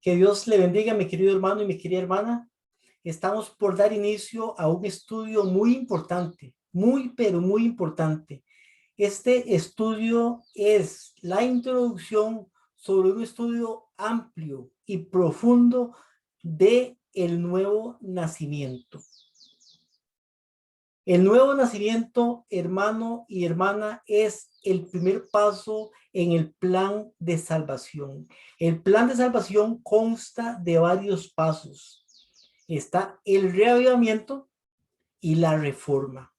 Que Dios le bendiga, mi querido hermano y mi querida hermana. Estamos por dar inicio a un estudio muy importante, muy, pero muy importante. Este estudio es la introducción sobre un estudio amplio y profundo de el nuevo nacimiento. El nuevo nacimiento, hermano y hermana, es el primer paso en el plan de salvación. El plan de salvación consta de varios pasos. Está el reavivamiento y la reforma.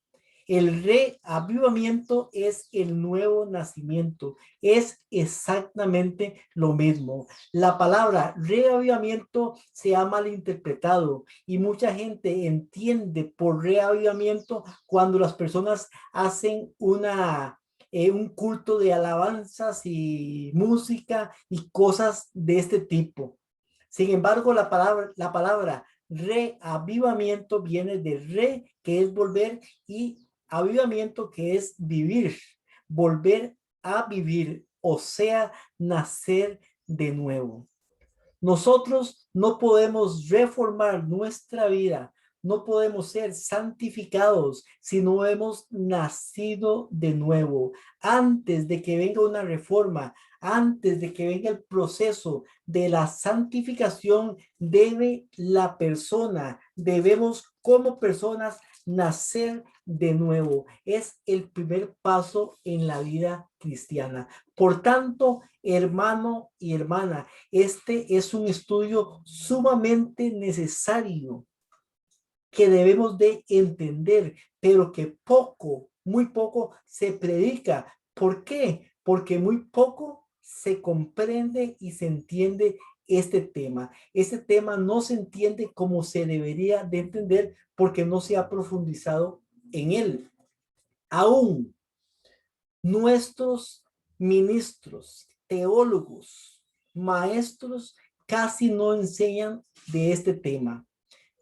El reavivamiento es el nuevo nacimiento, es exactamente lo mismo. La palabra reavivamiento se ha malinterpretado y mucha gente entiende por reavivamiento cuando las personas hacen un culto de alabanzas y música y cosas de este tipo. Sin embargo, la palabra reavivamiento viene de re, que es volver, y avivamiento, que es vivir, volver a vivir, o sea, nacer de nuevo. Nosotros no podemos reformar nuestra vida, no podemos ser santificados si no hemos nacido de nuevo. Antes de que venga una reforma, antes de que venga el proceso de la santificación, debemos como personas nacer de nuevo. Es el primer paso en la vida cristiana. Por tanto, hermano y hermana, este es un estudio sumamente necesario que debemos de entender, pero que muy poco se predica. ¿Por qué? Porque muy poco se comprende y se entiende este tema. Este tema no se entiende como se debería de entender porque no se ha profundizado en él. Aún nuestros ministros, teólogos, maestros casi no enseñan de este tema.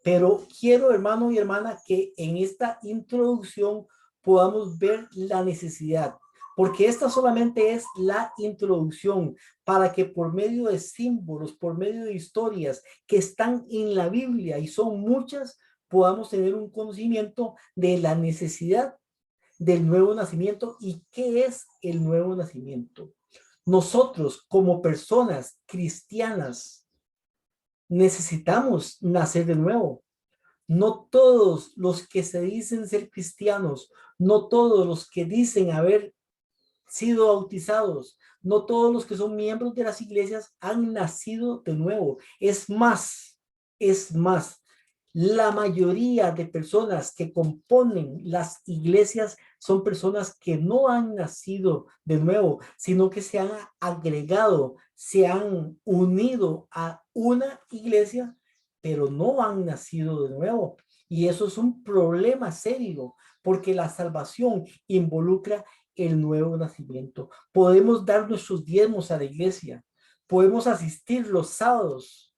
Pero quiero, hermano y hermana, que en esta introducción podamos ver la necesidad, porque esta solamente es la introducción para que por medio de símbolos, por medio de historias que están en la Biblia, y son muchas, podamos tener un conocimiento de la necesidad del nuevo nacimiento y qué es el nuevo nacimiento. Nosotros como personas cristianas necesitamos nacer de nuevo. No todos los que se dicen ser cristianos, no todos los que dicen haber sido bautizados, no todos los que son miembros de las iglesias han nacido de nuevo. Es más, la mayoría de personas que componen las iglesias son personas que no han nacido de nuevo, sino que se han agregado, se han unido a una iglesia, pero no han nacido de nuevo. Y eso es un problema serio, porque la salvación involucra el nuevo nacimiento. Podemos dar nuestros diezmos a la iglesia, podemos asistir los sábados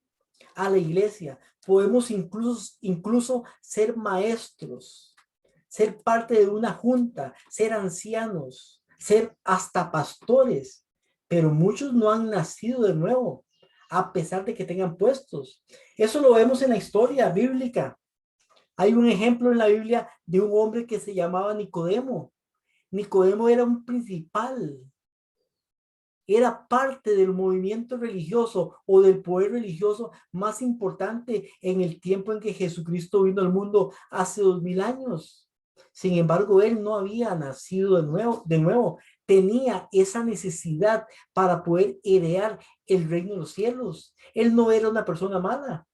a la iglesia, podemos incluso ser maestros, ser parte de una junta, ser ancianos, ser hasta pastores, pero muchos no han nacido de nuevo, a pesar de que tengan puestos. Eso lo vemos en la historia bíblica. Hay un ejemplo en la Biblia de un hombre que se llamaba Nicodemo. Nicodemo era un principal, era parte del movimiento religioso o del poder religioso más importante en el tiempo en que Jesucristo vino al mundo hace 2000 años. Sin embargo, él no había nacido de nuevo. Tenía esa necesidad para poder heredar el reino de los cielos. Él no era una persona mala,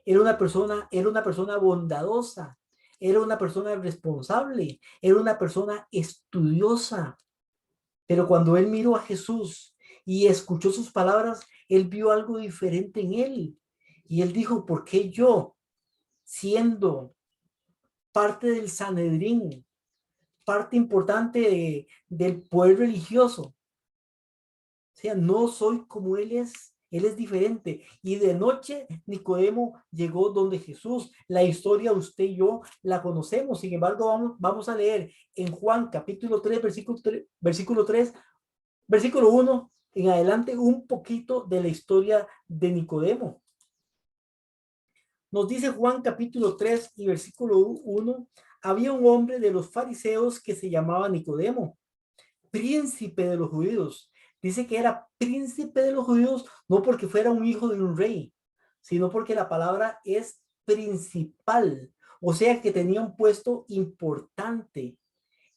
era una persona bondadosa, era una persona responsable, era una persona estudiosa. Pero cuando él miró a Jesús y escuchó sus palabras, él vio algo diferente en él. Y él dijo, ¿por qué yo, siendo parte del Sanedrín, parte importante del poder religioso, o sea, no soy como él es diferente? Y de noche Nicodemo llegó donde Jesús. La historia usted y yo la conocemos. Sin embargo, vamos a leer en Juan capítulo 3, versículo 3, versículo 1, en adelante un poquito de la historia de Nicodemo. Nos dice Juan capítulo 3 y versículo 1, había un hombre de los fariseos que se llamaba Nicodemo, príncipe de los judíos. Dice que era príncipe de los judíos no porque fuera un hijo de un rey, sino porque la palabra es principal, o sea que tenía un puesto importante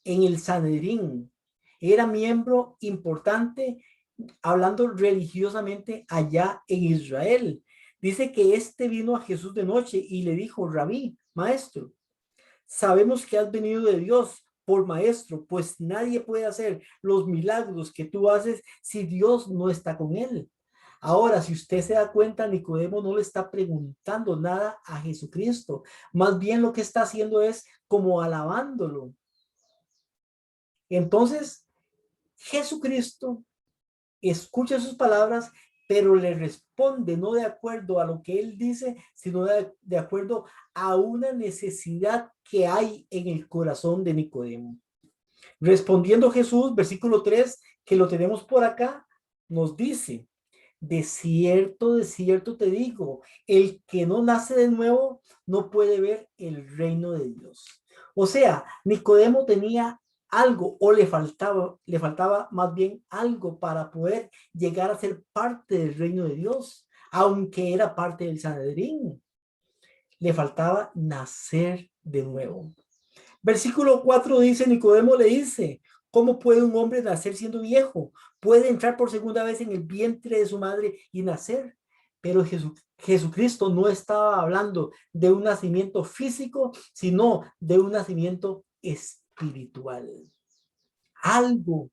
en el Sanedrín. Era miembro importante hablando religiosamente allá en Israel. Dice que este vino a Jesús de noche y le dijo, Rabí, maestro, sabemos que has venido de Dios por maestro, pues nadie puede hacer los milagros que tú haces si Dios no está con él. Ahora, si usted se da cuenta, Nicodemo no le está preguntando nada a Jesucristo. Más bien lo que está haciendo es como alabándolo. Entonces, Jesucristo escucha sus palabras, pero le responde no de acuerdo a lo que él dice, sino de acuerdo a una necesidad que hay en el corazón de Nicodemo. Respondiendo Jesús, versículo 3, que lo tenemos por acá, nos dice, de cierto te digo, el que no nace de nuevo no puede ver el reino de Dios. O sea, Nicodemo tenía algo o le faltaba más bien algo para poder llegar a ser parte del reino de Dios, aunque era parte del Sanedrín. Le faltaba nacer de nuevo. Versículo 4 dice, Nicodemo le dice, ¿cómo puede un hombre nacer siendo viejo? ¿Puede entrar por segunda vez en el vientre de su madre y nacer? Pero Jesucristo no estaba hablando de un nacimiento físico, sino de un nacimiento espiritual. Algo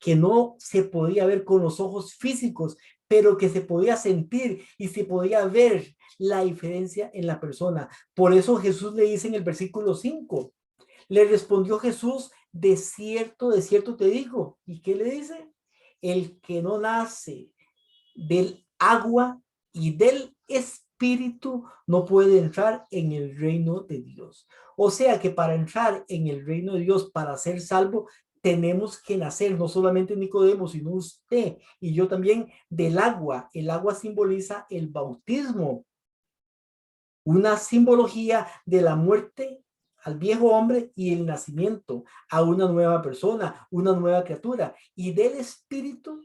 que no se podía ver con los ojos físicos, pero que se podía sentir y se podía ver la diferencia en la persona. Por eso Jesús le dice en el versículo 5, le respondió Jesús, de cierto te digo. ¿Y qué le dice? El que no nace del agua y del espíritu no puede entrar en el reino de Dios. O sea que para entrar en el reino de Dios, para ser salvo, tenemos que nacer, no solamente Nicodemo, sino usted y yo también, del agua. El agua simboliza el bautismo, una simbología de la muerte al viejo hombre y el nacimiento a una nueva persona, una nueva criatura. Y del Espíritu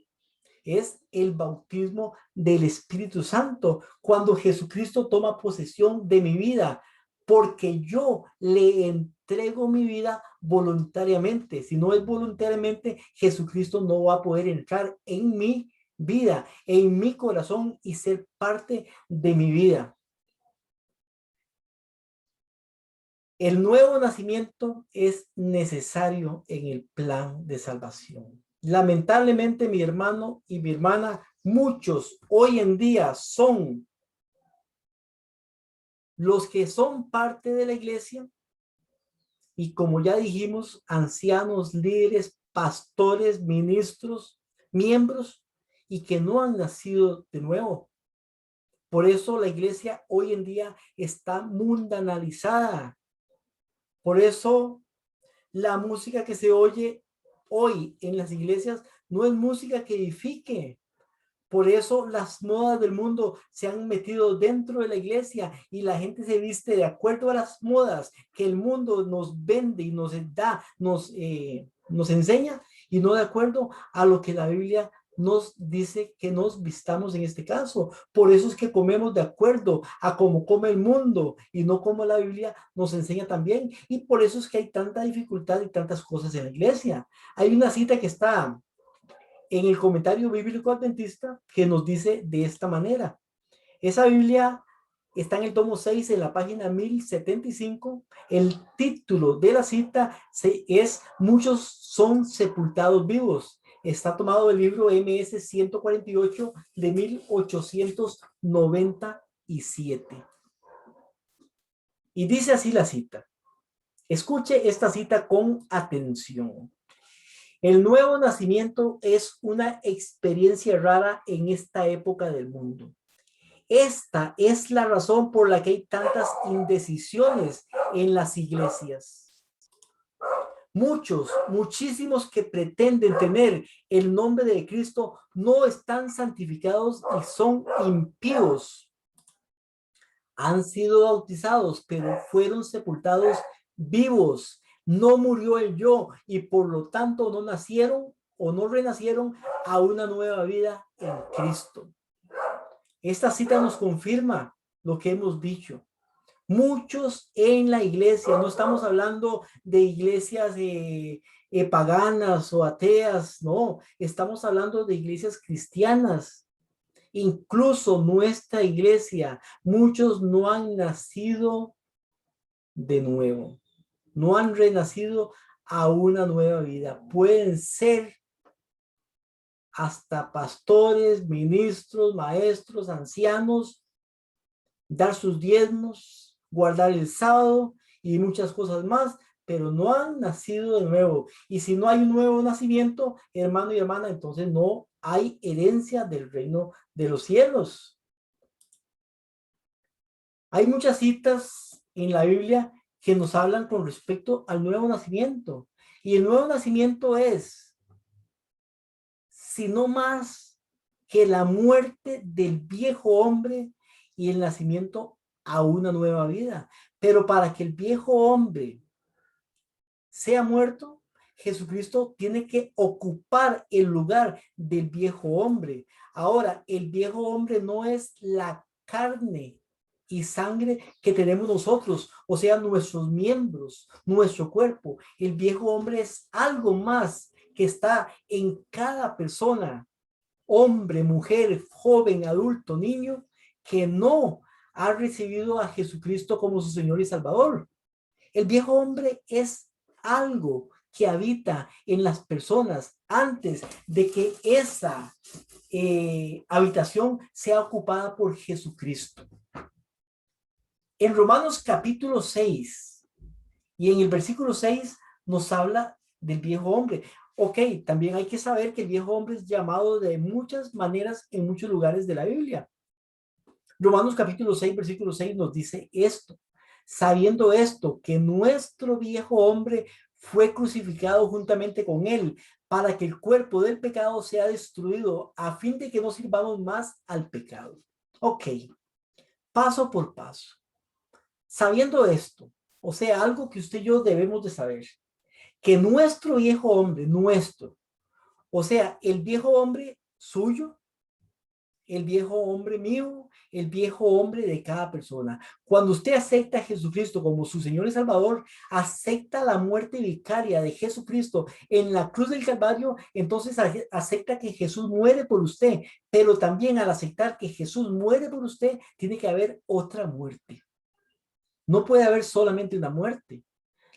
es el bautismo del Espíritu Santo, cuando Jesucristo toma posesión de mi vida, porque yo le entrego mi vida voluntariamente. Si no es voluntariamente, Jesucristo no va a poder entrar en mi vida, en mi corazón y ser parte de mi vida. El nuevo nacimiento es necesario en el plan de salvación. Lamentablemente, mi hermano y mi hermana, muchos hoy en día son los que son parte de la iglesia y, como ya dijimos, ancianos, líderes, pastores, ministros, miembros, y que no han nacido de nuevo. Por eso la iglesia hoy en día está mundanalizada. Por eso la música que se oye hoy en las iglesias no es música que edifique. Por eso las modas del mundo se han metido dentro de la iglesia y la gente se viste de acuerdo a las modas que el mundo nos vende y nos da, nos enseña, y no de acuerdo a lo que la Biblia nos dice que nos vistamos en este caso. Por eso es que comemos de acuerdo a cómo come el mundo y no como la Biblia nos enseña también. Y por eso es que hay tanta dificultad y tantas cosas en la iglesia. Hay una cita que está en el comentario bíblico adventista que nos dice de esta manera. Esa Biblia está en el tomo 6, en la página 1075. El título de la cita es Muchos son sepultados vivos. Está tomado del libro MS 148 de 1897. Y dice así la cita. Escuche esta cita con atención. El nuevo nacimiento es una experiencia rara en esta época del mundo. Esta es la razón por la que hay tantas indecisiones en las iglesias. Muchísimos que pretenden tener el nombre de Cristo no están santificados y son impíos. Han sido bautizados, pero fueron sepultados vivos. No murió el yo y por lo tanto no nacieron o no renacieron a una nueva vida en Cristo. Esta cita nos confirma lo que hemos dicho. Muchos en la iglesia, no estamos hablando de iglesias paganas o ateas, no, estamos hablando de iglesias cristianas. Incluso nuestra iglesia, muchos no han nacido de nuevo, no han renacido a una nueva vida. Pueden ser hasta pastores, ministros, maestros, ancianos, dar sus diezmos, guardar el sábado y muchas cosas más, pero no han nacido de nuevo. Y si no hay un nuevo nacimiento, hermano y hermana, entonces no hay herencia del reino de los cielos. Hay muchas citas en la Biblia que nos hablan con respecto al nuevo nacimiento. Y el nuevo nacimiento es, si no más que la muerte del viejo hombre y el nacimiento a una nueva vida. Pero para que el viejo hombre sea muerto, Jesucristo tiene que ocupar el lugar del viejo hombre. Ahora, el viejo hombre no es la carne y sangre que tenemos nosotros, o sea, nuestros miembros, nuestro cuerpo. El viejo hombre es algo más que está en cada persona, hombre, mujer, joven, adulto, niño, que no ha recibido a Jesucristo como su Señor y Salvador. El viejo hombre es algo que habita en las personas antes de que esa habitación sea ocupada por Jesucristo. En Romanos capítulo 6 y en el versículo 6 nos habla del viejo hombre. Ok, también hay que saber que el viejo hombre es llamado de muchas maneras en muchos lugares de la Biblia. Romanos capítulo 6, versículo 6 nos dice esto. Sabiendo esto, que nuestro viejo hombre fue crucificado juntamente con él, para que el cuerpo del pecado sea destruido, a fin de que no sirvamos más al pecado. Ok, paso por paso. Sabiendo esto, o sea, algo que usted y yo debemos de saber, que nuestro viejo hombre, o sea, el viejo hombre suyo, el viejo hombre mío, el viejo hombre de cada persona. Cuando usted acepta a Jesucristo como su Señor y Salvador, acepta la muerte vicaria de Jesucristo en la cruz del Calvario, entonces acepta que Jesús muere por usted, pero también al aceptar que Jesús muere por usted, tiene que haber otra muerte. No puede haber solamente una muerte.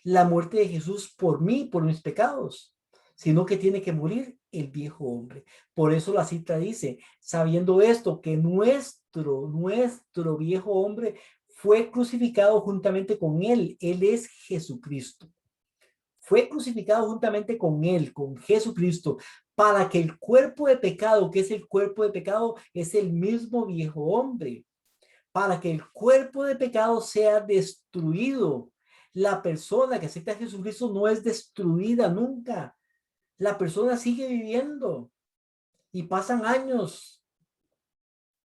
La muerte de Jesús por mí, por mis pecados, sino que tiene que morir el viejo hombre. Por eso la cita dice, sabiendo esto, que nuestro viejo hombre fue crucificado juntamente con él. Él es Jesucristo. Fue crucificado juntamente con él, con Jesucristo, para que el cuerpo de pecado, que es el cuerpo de pecado, es el mismo viejo hombre, para que el cuerpo de pecado sea destruido. La persona que acepta a Jesucristo no es destruida nunca. La persona sigue viviendo y pasan años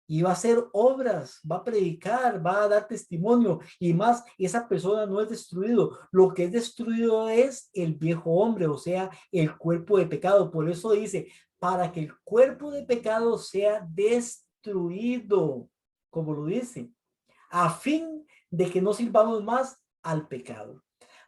y va a hacer obras, va a predicar, va a dar testimonio y más. Esa persona no es destruido. Lo que es destruido es el viejo hombre, o sea, el cuerpo de pecado. Por eso dice, para que el cuerpo de pecado sea destruido, como lo dice, a fin de que no sirvamos más al pecado.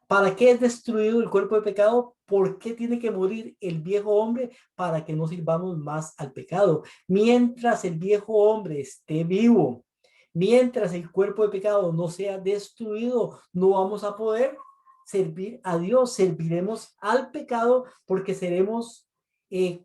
¿Para qué es destruido el cuerpo de pecado? ¿Por qué tiene que morir el viejo hombre? Para que no sirvamos más al pecado. Mientras el viejo hombre esté vivo, mientras el cuerpo de pecado no sea destruido, no vamos a poder servir a Dios. Serviremos al pecado porque seremos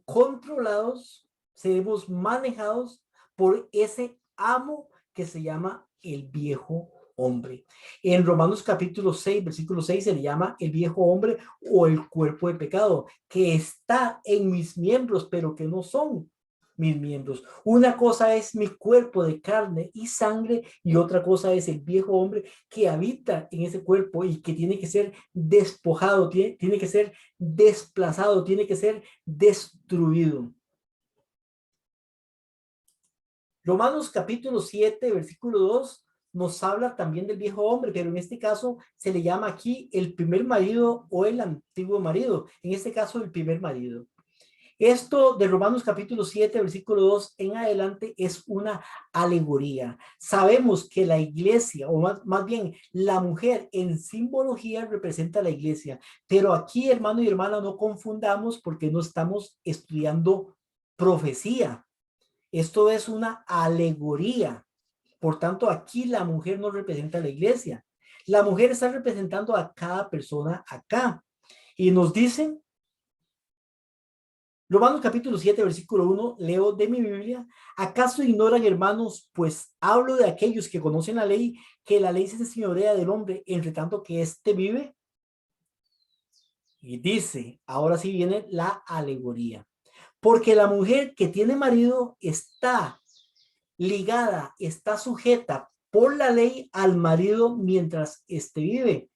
controlados, seremos manejados por ese amo que se llama el viejo hombre. En Romanos capítulo 6, versículo 6 se le llama el viejo hombre o el cuerpo de pecado, que está en mis miembros, pero que no son mis miembros. Una cosa es mi cuerpo de carne y sangre y otra cosa es el viejo hombre que habita en ese cuerpo y que tiene que ser despojado, tiene que ser desplazado, tiene que ser destruido. Romanos capítulo 7, versículo 2 nos habla también del viejo hombre, pero en este caso se le llama aquí el primer marido o el antiguo marido. En este caso, el primer marido. Esto de Romanos capítulo 7, versículo 2 en adelante es una alegoría. Sabemos que la iglesia, o más bien la mujer en simbología representa a la iglesia, pero aquí, hermano y hermana, no confundamos porque no estamos estudiando profecía. Esto es una alegoría. Por tanto, aquí la mujer no representa a la iglesia. La mujer está representando a cada persona acá. Y nos dicen, Romanos capítulo 7, versículo 1, leo de mi Biblia: ¿acaso ignoran, hermanos, pues hablo de aquellos que conocen la ley, que la ley se señorea del hombre, entre tanto que éste vive? Y dice, ahora sí viene la alegoría. Porque la mujer que tiene marido está ligada, está sujeta por la ley al marido mientras éste vive.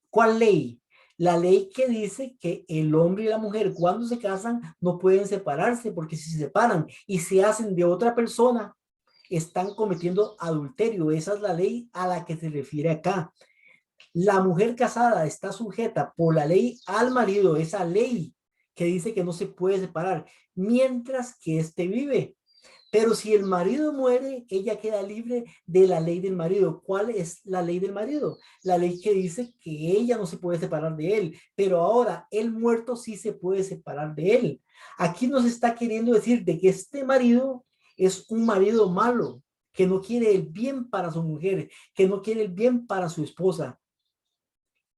¿Cuál ley? La ley que dice que el hombre y la mujer cuando se casan no pueden separarse, porque si se separan y se hacen de otra persona, están cometiendo adulterio. Esa es la ley a la que se refiere acá. La mujer casada está sujeta por la ley al marido, esa ley que dice que no se puede separar mientras que éste vive. Pero si el marido muere, ella queda libre de la ley del marido. ¿Cuál es la ley del marido? La ley que dice que ella no se puede separar de él, pero ahora el muerto sí se puede separar de él. Aquí nos está queriendo decir de que este marido es un marido malo, que no quiere el bien para su mujer, que no quiere el bien para su esposa.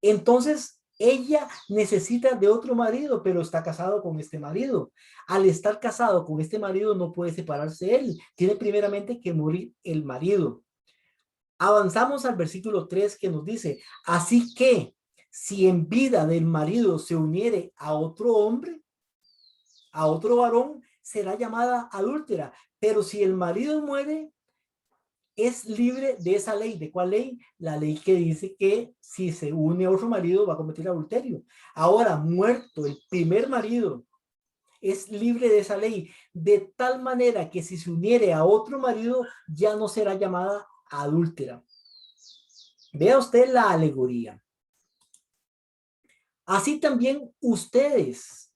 Entonces, ella necesita de otro marido, pero está casado con este marido. Al estar casado con este marido, no puede separarse él. Tiene primeramente que morir el marido. Avanzamos al versículo 3 que nos dice, así que si en vida del marido se uniere a otro hombre, a otro varón, será llamada adúltera. Pero si el marido muere, es libre de esa ley. ¿De cuál ley? La ley que dice que si se une a otro marido va a cometer adulterio. Ahora, muerto el primer marido, es libre de esa ley, de tal manera que si se uniere a otro marido, ya no será llamada adúltera. Vea usted la alegoría. Así también ustedes.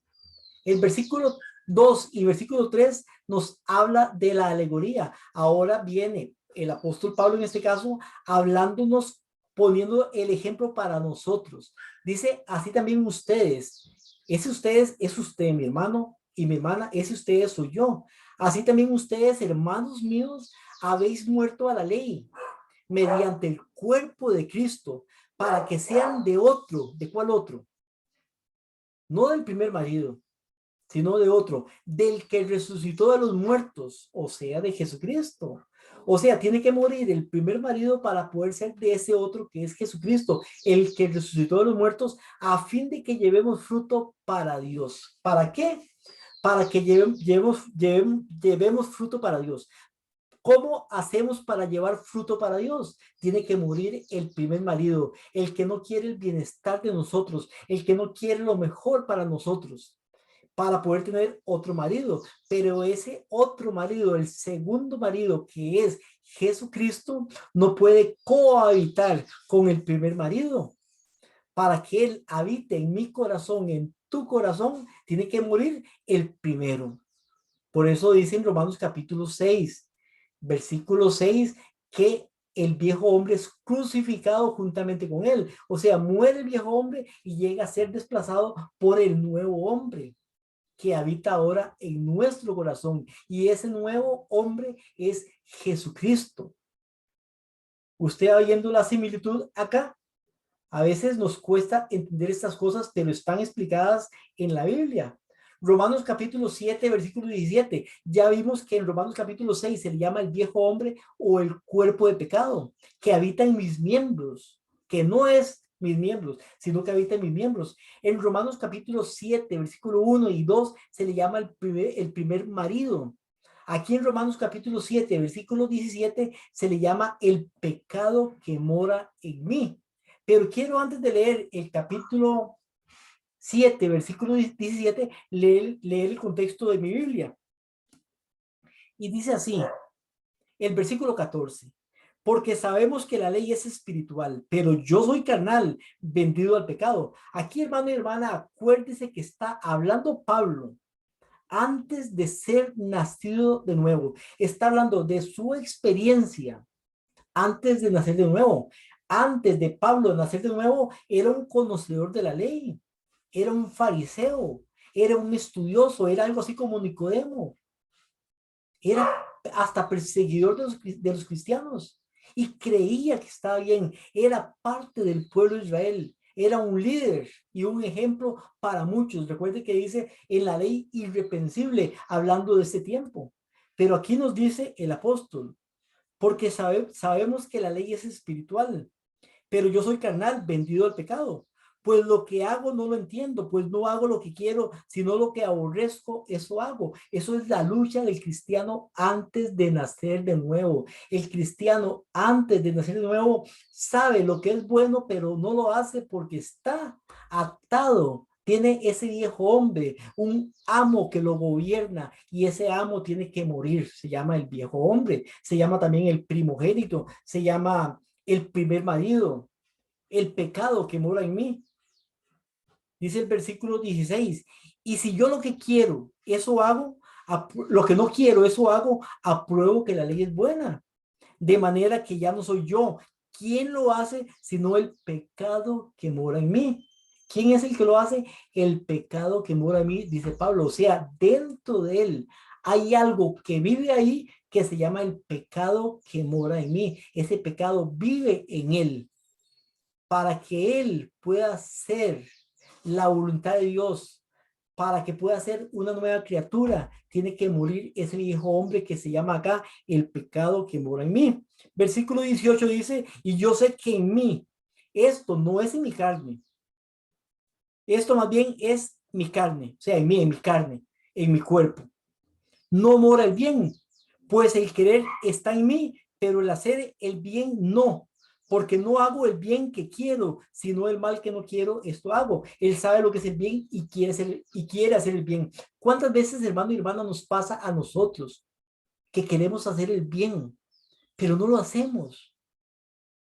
El versículo 2 y versículo 3 nos habla de la alegoría. Ahora viene el apóstol Pablo en este caso hablándonos, poniendo el ejemplo para nosotros. Dice, así también ustedes. Ese ustedes es usted, mi hermano y mi hermana. Ese ustedes soy yo. Así también ustedes, hermanos míos, habéis muerto a la ley mediante el cuerpo de Cristo para que sean de otro. ¿De cuál otro? No del primer marido, sino de otro, del que resucitó de los muertos, o sea, de Jesucristo. O sea, tiene que morir el primer marido para poder ser de ese otro que es Jesucristo, el que resucitó de los muertos, a fin de que llevemos fruto para Dios. ¿Para qué? Para que llevemos fruto para Dios. ¿Cómo hacemos para llevar fruto para Dios? Tiene que morir el primer marido, el que no quiere el bienestar de nosotros, el que no quiere lo mejor para nosotros, para poder tener otro marido. Pero ese otro marido, el segundo marido, que es Jesucristo, no puede cohabitar con el primer marido. Para que él habite en mi corazón, en tu corazón, tiene que morir el primero. Por eso dice en Romanos capítulo 6, versículo 6, que el viejo hombre es crucificado juntamente con él. O sea, muere el viejo hombre y llega a ser desplazado por el nuevo hombre que habita ahora en nuestro corazón. Y ese nuevo hombre es Jesucristo. Usted va viendo la similitud acá. A veces nos cuesta entender estas cosas, pero están explicadas en la Biblia. Romanos capítulo 7, versículo 17. Ya vimos que en Romanos capítulo 6 se le llama el viejo hombre o el cuerpo de pecado, que habita en mis miembros, que no es mis miembros, sino que habita en mis miembros. En Romanos capítulo 7, versículo 1 y 2 se le llama el primer marido. Aquí en Romanos capítulo 7, versículo 17, se le llama el pecado que mora en mí. Pero quiero antes de leer el capítulo 7, versículo 17, leer el contexto de mi Biblia. Y dice así, el versículo 14. Porque sabemos que la ley es espiritual, pero yo soy carnal, vendido al pecado. Aquí, hermano y hermana, acuérdese que está hablando Pablo antes de ser nacido de nuevo. Está hablando de su experiencia antes de nacer de nuevo. Antes de Pablo nacer de nuevo, era un conocedor de la ley, era un fariseo, era un estudioso, era algo así como Nicodemo, era hasta perseguidor de los cristianos y creía que estaba bien, era parte del pueblo de Israel, era un líder y un ejemplo para muchos. Recuerde que dice en la ley irreprensible, hablando de este tiempo. Pero aquí nos dice el apóstol, porque sabemos que la ley es espiritual, pero yo soy carnal, vendido al pecado. Pues lo que hago no lo entiendo, pues no hago lo que quiero, sino lo que aborrezco, eso hago. Eso es la lucha del cristiano antes de nacer de nuevo. El cristiano antes de nacer de nuevo sabe lo que es bueno, pero no lo hace porque está atado. Tiene ese viejo hombre, un amo que lo gobierna y ese amo tiene que morir. Se llama el viejo hombre, se llama también el primogénito, se llama el primer marido, el pecado que mora en mí. Dice el versículo 16, y si yo lo que quiero, eso hago, lo que no quiero, eso hago, apruebo que la ley es buena. De manera que ya no soy yo quien lo hace, sino el pecado que mora en mí. ¿Quién es el que lo hace? El pecado que mora en mí, dice Pablo. O sea, dentro de él hay algo que vive ahí que se llama el pecado que mora en mí. Ese pecado vive en él para que él pueda ser la voluntad de Dios, para que pueda ser una nueva criatura, tiene que morir ese viejo hombre que se llama acá el pecado que mora en mí. Versículo 18 dice, y yo sé que en mí, esto no es en mi carne, esto más bien es mi carne, o sea, en mí, en mi carne, en mi cuerpo. No mora el bien, pues el querer está en mí, pero el hacer el bien no, porque no hago el bien que quiero, sino el mal que no quiero, esto hago. Él sabe lo que es el bien y quiere hacer el bien. ¿Cuántas veces, hermano y hermana, nos pasa a nosotros que queremos hacer el bien, pero no lo hacemos?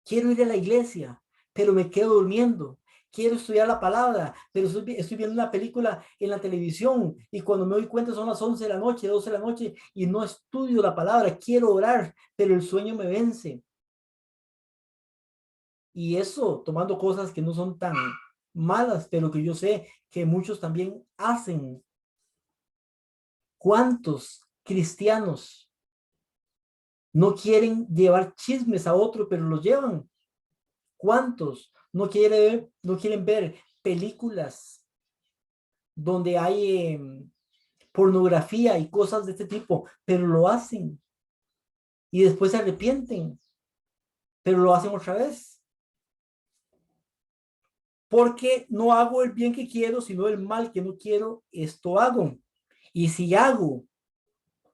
Quiero ir a la iglesia, pero me quedo durmiendo. Quiero estudiar la palabra, pero estoy viendo una película en la televisión y cuando me doy cuenta son las 11 de la noche, 12 de la noche y no estudio la palabra. Quiero orar, pero el sueño me vence. Y eso tomando cosas que no son tan malas, pero que yo sé que muchos también hacen. ¿Cuántos cristianos no quieren llevar chismes a otro, pero los llevan? ¿Cuántos no quieren ver películas donde hay pornografía y cosas de este tipo, pero lo hacen y después se arrepienten, pero lo hacen otra vez? Porque no hago el bien que quiero, sino el mal que no quiero, esto hago. Y si hago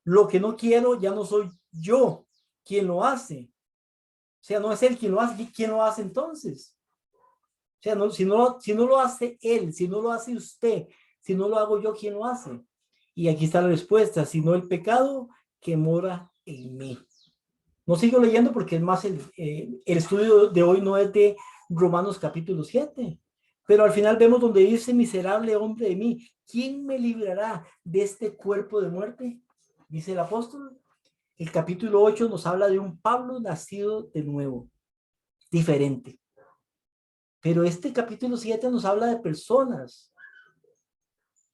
lo que no quiero, ya no soy yo quien lo hace. O sea, no es él quien lo hace. ¿Quién lo hace entonces? O sea, no, si no lo hace él, si no lo hace usted, si no lo hago yo, ¿quién lo hace? Y aquí está la respuesta, sino el pecado que mora en mí. No sigo leyendo porque es más el estudio de hoy no es de Romanos capítulo 7, pero al final vemos donde dice, miserable hombre de mí, ¿quién me librará de este cuerpo de muerte? Dice el apóstol. El capítulo 8 nos habla de un Pablo nacido de nuevo, diferente. Pero este capítulo 7 nos habla de personas,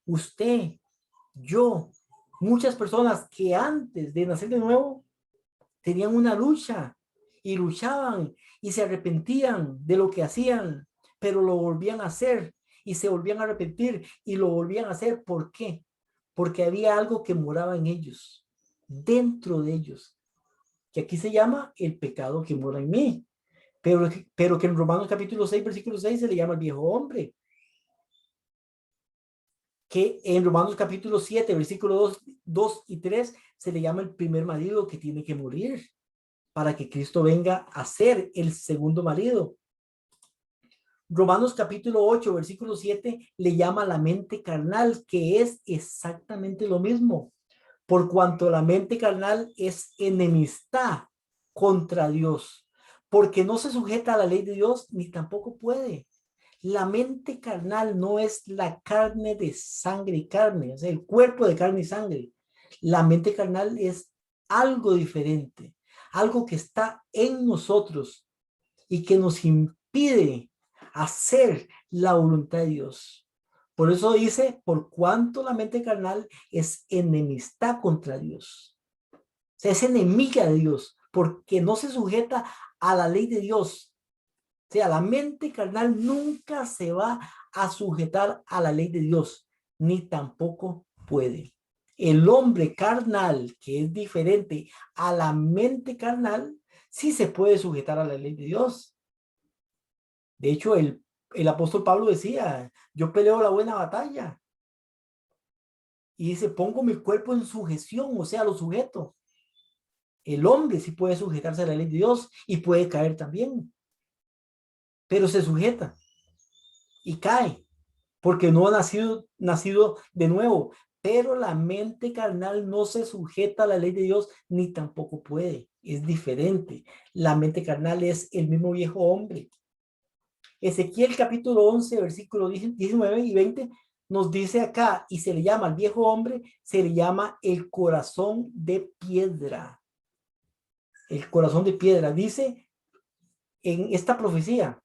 usted, yo, muchas personas que antes de nacer de nuevo tenían una lucha y luchaban y se arrepentían de lo que hacían, pero lo volvían a hacer y se volvían a arrepentir y lo volvían a hacer. ¿Por qué? Porque había algo que moraba en ellos, dentro de ellos, que aquí se llama el pecado que mora en mí, pero que en Romanos capítulo 6, versículo 6 se le llama el viejo hombre. que en Romanos capítulo 7, versículos 2 y 3, se le llama el primer marido que tiene que morir para que Cristo venga a ser el segundo marido. Romanos capítulo 8, versículo 7, le llama la mente carnal, que es exactamente lo mismo. Por cuanto la mente carnal es enemistad contra Dios, porque no se sujeta a la ley de Dios, ni tampoco puede. La mente carnal no es la carne de sangre y carne, o sea, el cuerpo de carne y sangre. La mente carnal es algo diferente, algo que está en nosotros y que nos impide hacer la voluntad de Dios. Por eso dice, por cuanto la mente carnal es enemistad contra Dios. O sea, es enemiga de Dios, porque no se sujeta a la ley de Dios. O sea, la mente carnal nunca se va a sujetar a la ley de Dios, ni tampoco puede. El hombre carnal, que es diferente a la mente carnal, sí se puede sujetar a la ley de Dios. De hecho, el apóstol Pablo decía, yo peleo la buena batalla. Y dice, pongo mi cuerpo en sujeción, o sea, lo sujeto. El hombre sí puede sujetarse a la ley de Dios y puede caer también. Pero se sujeta y cae porque no ha nacido de nuevo. Pero la mente carnal no se sujeta a la ley de Dios ni tampoco puede. Es diferente. La mente carnal es el mismo viejo hombre. Ezequiel capítulo 11, versículos 19 y 20 nos dice acá, y se le llama al viejo hombre, se le llama el corazón de piedra. El corazón de piedra. Dice en esta profecía,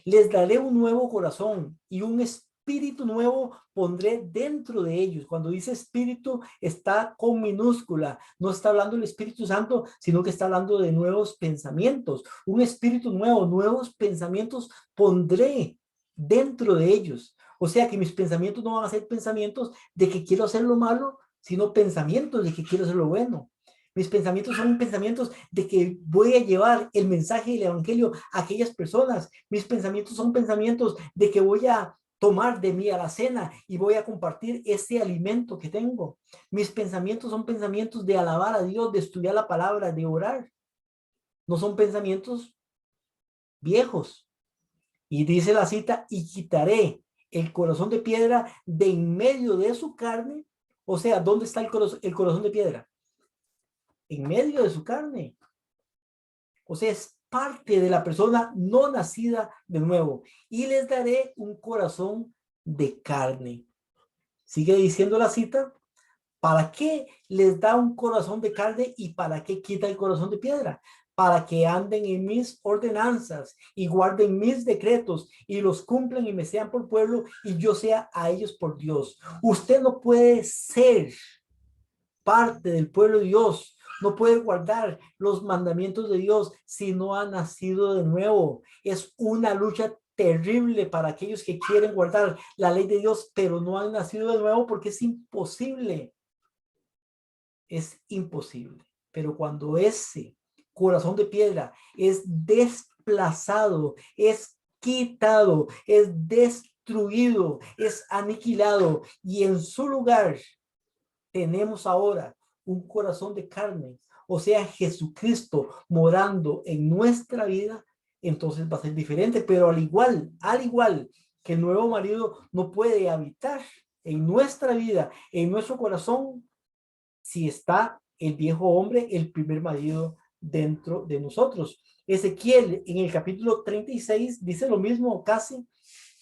les daré un nuevo corazón y un espíritu nuevo pondré dentro de ellos. Cuando dice espíritu está con minúscula, no está hablando del Espíritu Santo, sino que está hablando de nuevos pensamientos. Un espíritu nuevo, nuevos pensamientos pondré dentro de ellos. O sea que mis pensamientos no van a ser pensamientos de que quiero hacer lo malo, sino pensamientos de que quiero hacer lo bueno. Mis pensamientos son pensamientos de que voy a llevar el mensaje del evangelio a aquellas personas. Mis pensamientos son pensamientos de que voy a tomar de mí a la cena y voy a compartir ese alimento que tengo. Mis pensamientos son pensamientos de alabar a Dios, de estudiar la palabra, de orar. No son pensamientos viejos. Y dice la cita, y quitaré el corazón de piedra de en medio de su carne. O sea, ¿dónde está el corazón de piedra? En medio de su carne. O sea, es parte de la persona no nacida de nuevo. Y les daré un corazón de carne. Sigue diciendo la cita. ¿Para qué les da un corazón de carne y para qué quita el corazón de piedra? Para que anden en mis ordenanzas y guarden mis decretos y los cumplan y me sean por pueblo y yo sea a ellos por Dios. Usted no puede ser parte del pueblo de Dios, no puede guardar los mandamientos de Dios si no ha nacido de nuevo. Es una lucha terrible para aquellos que quieren guardar la ley de Dios, pero no han nacido de nuevo porque es imposible. Es imposible. Pero cuando ese corazón de piedra es desplazado, es quitado, es destruido, es aniquilado y en su lugar tenemos ahora un corazón de carne, o sea, Jesucristo morando en nuestra vida, entonces va a ser diferente, pero al igual que el nuevo marido no puede habitar en nuestra vida, en nuestro corazón, si está el viejo hombre, el primer marido dentro de nosotros. Ezequiel en el capítulo 36 dice lo mismo casi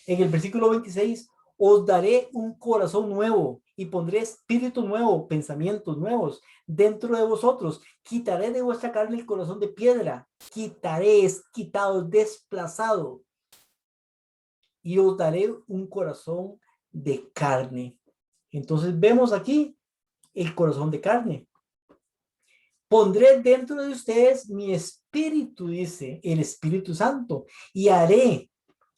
en el versículo 26, os daré un corazón nuevo y pondré espíritu nuevo, pensamientos nuevos dentro de vosotros. Quitaré de vuestra carne el corazón de piedra. Quitaré, es quitado, desplazado. Y os daré un corazón de carne. Entonces vemos aquí el corazón de carne. Pondré dentro de ustedes mi espíritu, dice el Espíritu Santo, y haré,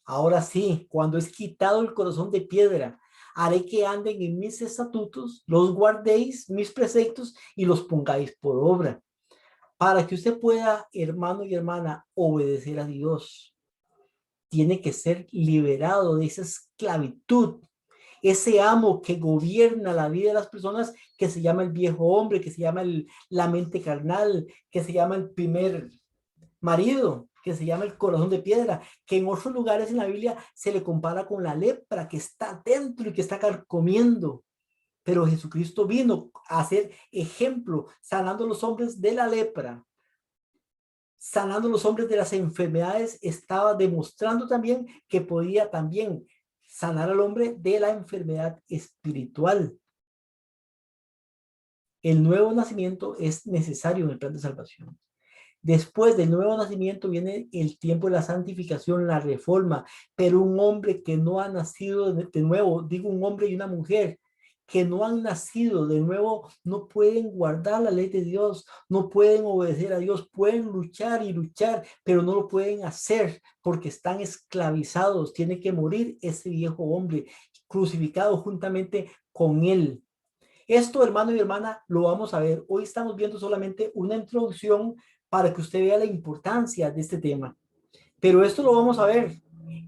ahora sí, cuando es quitado el corazón de piedra, haré que anden en mis estatutos, los guardéis, mis preceptos, y los pongáis por obra. Para que usted pueda, hermano y hermana, obedecer a Dios, tiene que ser liberado de esa esclavitud ese amo que gobierna la vida de las personas, que se llama el viejo hombre, que se llama la mente carnal, que se llama el primer marido, que se llama el corazón de piedra, que en otros lugares en la Biblia se le compara con la lepra que está dentro y que está carcomiendo. Pero Jesucristo vino a ser ejemplo, sanando a los hombres de la lepra, sanando a los hombres de las enfermedades, estaba demostrando también que podía también sanar al hombre de la enfermedad espiritual. El nuevo nacimiento es necesario en el plan de salvación. Después del nuevo nacimiento viene el tiempo de la santificación, la reforma, pero un hombre que no ha nacido de nuevo, digo un hombre y una mujer, que no han nacido de nuevo, no pueden guardar la ley de Dios, no pueden obedecer a Dios, pueden luchar y luchar, pero no lo pueden hacer porque están esclavizados, tiene que morir ese viejo hombre crucificado juntamente con él. Esto, hermano y hermana, lo vamos a ver. Hoy estamos viendo solamente una introducción para que usted vea la importancia de este tema. Pero esto lo vamos a ver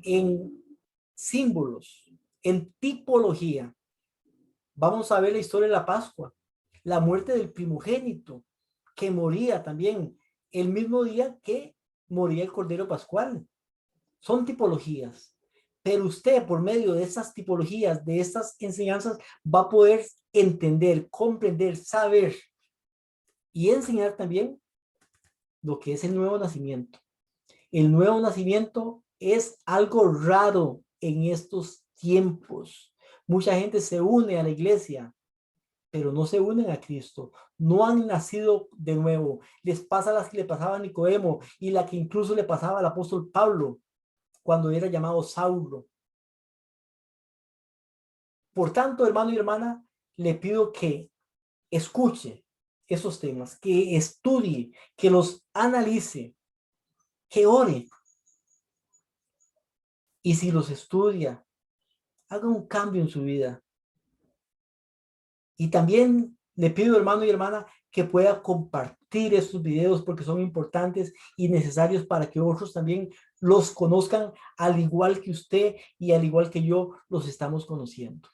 en símbolos, en tipología. Vamos a ver la historia de la Pascua, la muerte del primogénito, que moría también el mismo día que moría el Cordero Pascual. Son tipologías. Pero usted, por medio de estas tipologías, de estas enseñanzas, va a poder entender, comprender, saber y enseñar también lo que es el nuevo nacimiento. El nuevo nacimiento es algo raro en estos tiempos. Mucha gente se une a la iglesia, pero no se unen a Cristo. No han nacido de nuevo. Les pasa las que le pasaba a Nicodemo y la que incluso le pasaba al apóstol Pablo cuando era llamado Saulo. Por tanto, hermano y hermana, le pido que escuche esos temas, que estudie, que los analice, que ore. Y si los estudia, haga un cambio en su vida. Y también le pido, hermano y hermana, que pueda compartir estos videos porque son importantes y necesarios para que otros también los conozcan al igual que usted y al igual que yo los estamos conociendo.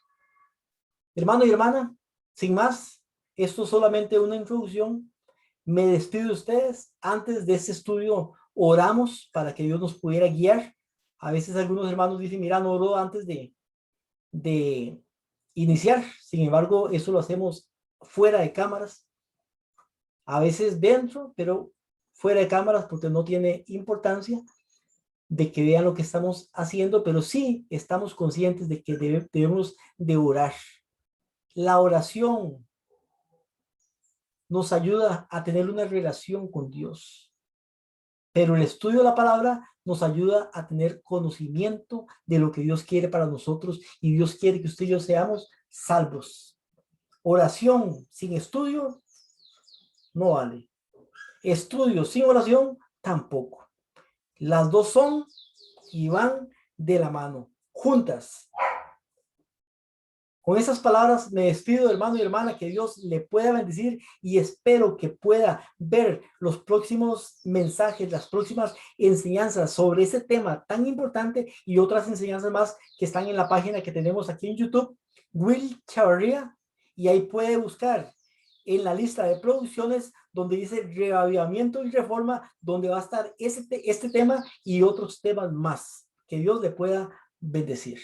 Hermano y hermana, sin más, esto es solamente una introducción. Me despido de ustedes. Antes de este estudio, oramos para que Dios nos pudiera guiar. A veces algunos hermanos dicen, mira, no oro antes de iniciar. Sin embargo, eso lo hacemos fuera de cámaras. A veces dentro, pero fuera de cámaras porque no tiene importancia de que vean lo que estamos haciendo, pero sí estamos conscientes de que debemos de orar. La oración nos ayuda a tener una relación con Dios, pero el estudio de la palabra nos ayuda a tener conocimiento de lo que Dios quiere para nosotros y Dios quiere que usted y yo seamos salvos. Oración sin estudio no vale. Estudio sin oración tampoco. Las dos son y van de la mano, juntas. Con esas palabras me despido, hermano y hermana, que Dios le pueda bendecir y espero que pueda ver los próximos mensajes, las próximas enseñanzas sobre ese tema tan importante y otras enseñanzas más que están en la página que tenemos aquí en YouTube, Will Chavarría, y ahí puede buscar en la lista de producciones donde dice reavivamiento y reforma, donde va a estar este tema y otros temas más. Que Dios le pueda bendecir.